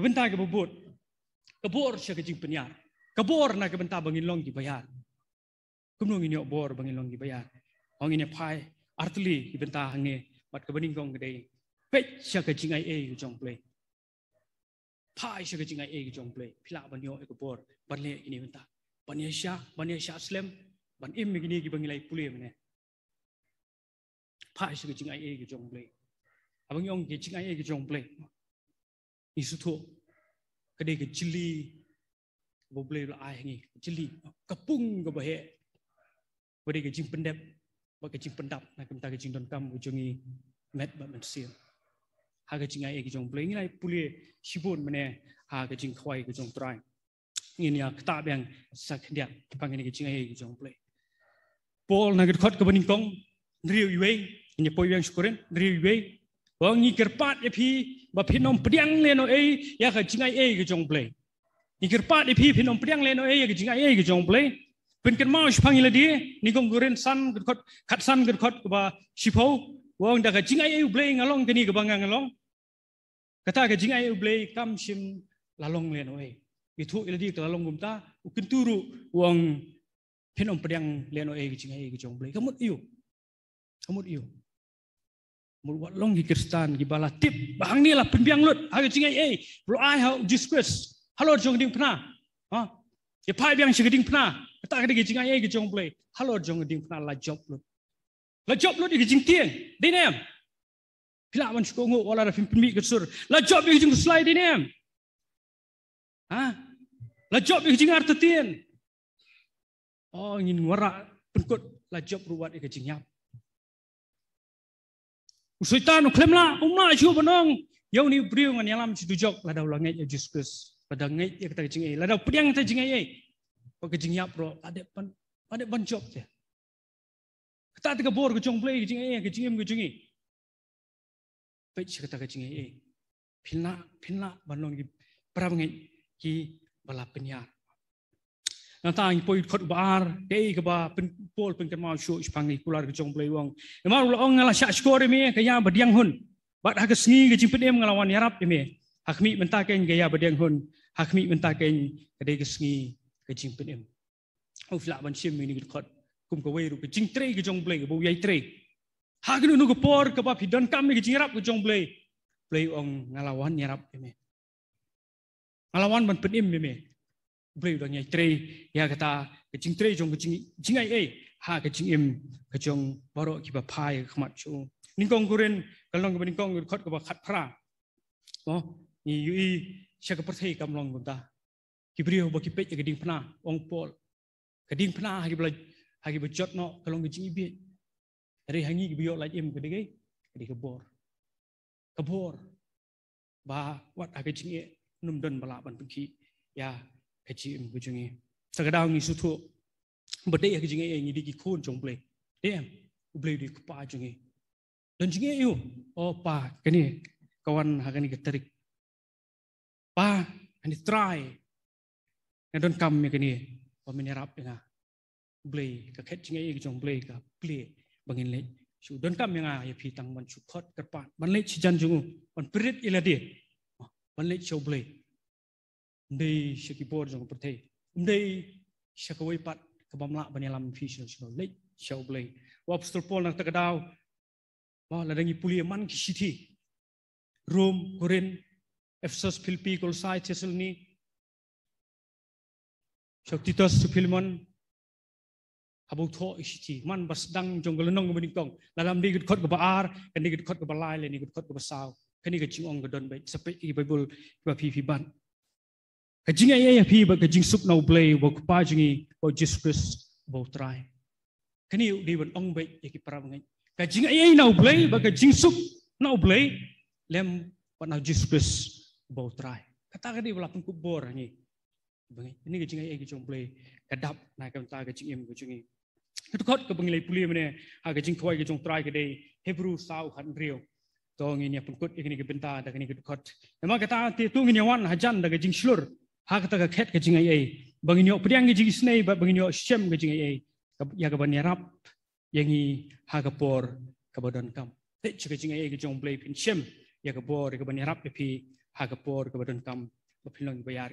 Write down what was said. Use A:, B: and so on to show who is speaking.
A: Kebentar ke bubut. Kebor siya ke jing penyar. Kebor na kebentar bangin long di bayar. Kumnong ini bor bangin long di bayar. Ong ini pai artli kebentar hange mat kebening kong gede. Pet siya ke jing ai ke jong play. Pai siya ke jing ai ke jong play. Pila banyo ke bor banle ini bentar. Banyak Syah Islam ban im begini ki bangilai pulih mana. Pai siya ke jing ai ke jong play. Abang yong ke jing ai ke jong play. Isuto kedai ke jeli boleh lah ai ni jeli kepung ke bahe kedai ke jing pendap bak ke jing pendap nak minta ke jing don kam ujungi met ba mensia ha ke jing ai ke jong play ngai pulih sibun mana ha ke jing khwai ke jong trai ini ya kitab yang sakdia panggil ke jing ai ke jong play pol nak khot ke bening kong riu iwe ini poi yang syukurin riu iwe wangi kerpat epi ba phinom pdiang leno ei ya ka jingai ei ke jong play ni kerpat epi phinom pdiang leno ei ya ka jingai ei ke jong play pen ken mau phangila di ni kong guren san khot khat san khot ba sipo wang da ka jingai ei play ngalong ke ni ke bangang ngalong kata ka jingai ei play kam sim lalong leno ei itu iladi ke lalong gumta ukin turu wang phinom pdiang leno ei ke jingai ei ke jong play kamut iyo Mulwat long di Kristan di bala tip bahang ni lah penbiang lut hari jingai bro ai how disgrace halo jong ding pna ha ye pai biang sigeding pna kata ke jingai ke jong play halo jong ding pna la job lut di jing tien dinem pila man sko ngo wala fin penmi ke sur la job di jing slide dinem ha la job di jing art tien oh ngin wara penkut la job ruwat ke jing yap Usaitan uklemla umma ju banong yau ni priu ngan yalam situ jok ladau langai ya Jesus pada ngai ya kata jing ladau pediang ta jing ai pak jing yap bro ade ban job je kata te bor ke jong play jing ai ke jing em ke jing ai pe kata jing ai pilna banong ki prab ngai ki bala penyar Nantang poi khot bar dei ke ba pen pol pen mau show spangi pular ke jong play wong emang ong ngala syak skor me kaya badiang hun bat ha ke sngi ke jimpet em ngalawan yarap me hakmi mentaken gaya badiang hun hakmi mentaken kedai ke sngi ke jimpet em ufla ban sim ni khot kum ke weru ke jing tre ke jong play ke bo yai tre ha ke nu ke por ke ba pidon kam ke jing yarap ke jong play ong ngalawan yarap me ngalawan ban pet em me Beli udah nyai tre ya kata kecing tre jong kecing ai ha kecing em kecong baru kiba pai kemat cu ningkong kuren kalong ke ningkong khot ke ba khat pra oh ni yui sya ke perthai kamlong gunta kibrio ba kipet ke ding pna ong pol ke ding pna ha ki bejot no kalong kecing ibi dari hangi kibio lai em ke dei ke bor ba wat ha kecing e num don bala ban pki ya kecil bujungi sekedar ngi sutu berdaya kecing ni di kun jong play dem play di kupa jungi dan jungi you oh pa kini kawan hakani keterik pa ani try ngedon kam kini peminerap dengan play ke kecing jong play ka play bangin le su don kam yang ya pitang man support kerpat ban le cijan jungu ban berit ilade ban le show play Ndai syakibor jong pertai. Ndai syakawai pat kebamla banyalam official sino late show play. Wapstol Paul nak terkedau. Wah ladangi puli man ki city. Rome, Korin, Ephesus, Philippi, Kolosai, Thessaloniki. Syaktitos Philemon. Habau tho city. Man basdang jong gelenong benikong. Dalam di khot ke baar, kan di khot ke balai, ni khot ke basau. Kan di jingong gedon baik sampai i Bible ba pi ban. Kajing ai pi ba kajing sup no play ba pa jingi ba Jesus ba try kani di ban ong bai ki para ngai kajing ai no play ba kajing sup no play lem pa na Jesus ba try kata kadi bala pun kubor ni bangai ini kajing ai ki jong play kadap na kam ta kajing em kajing kot ke bangilai puli mene ha kajing khoi ki jong try ke dei Hebrew sau han rio tong ini pun kot ini ke benta da kani kot memang kata ti tu ngi wan hajan da kajing slur ha kata ka khet ke jing ai bangin yo pediang ge jing snei ba bangin yo shem ge jing ai ya ka ban yarap yangi ha ka por ka badon kam te che jing ai ge jong play pin shem ya ka bor ka ban yarap pi hagapor kebadan kam bapilong bayar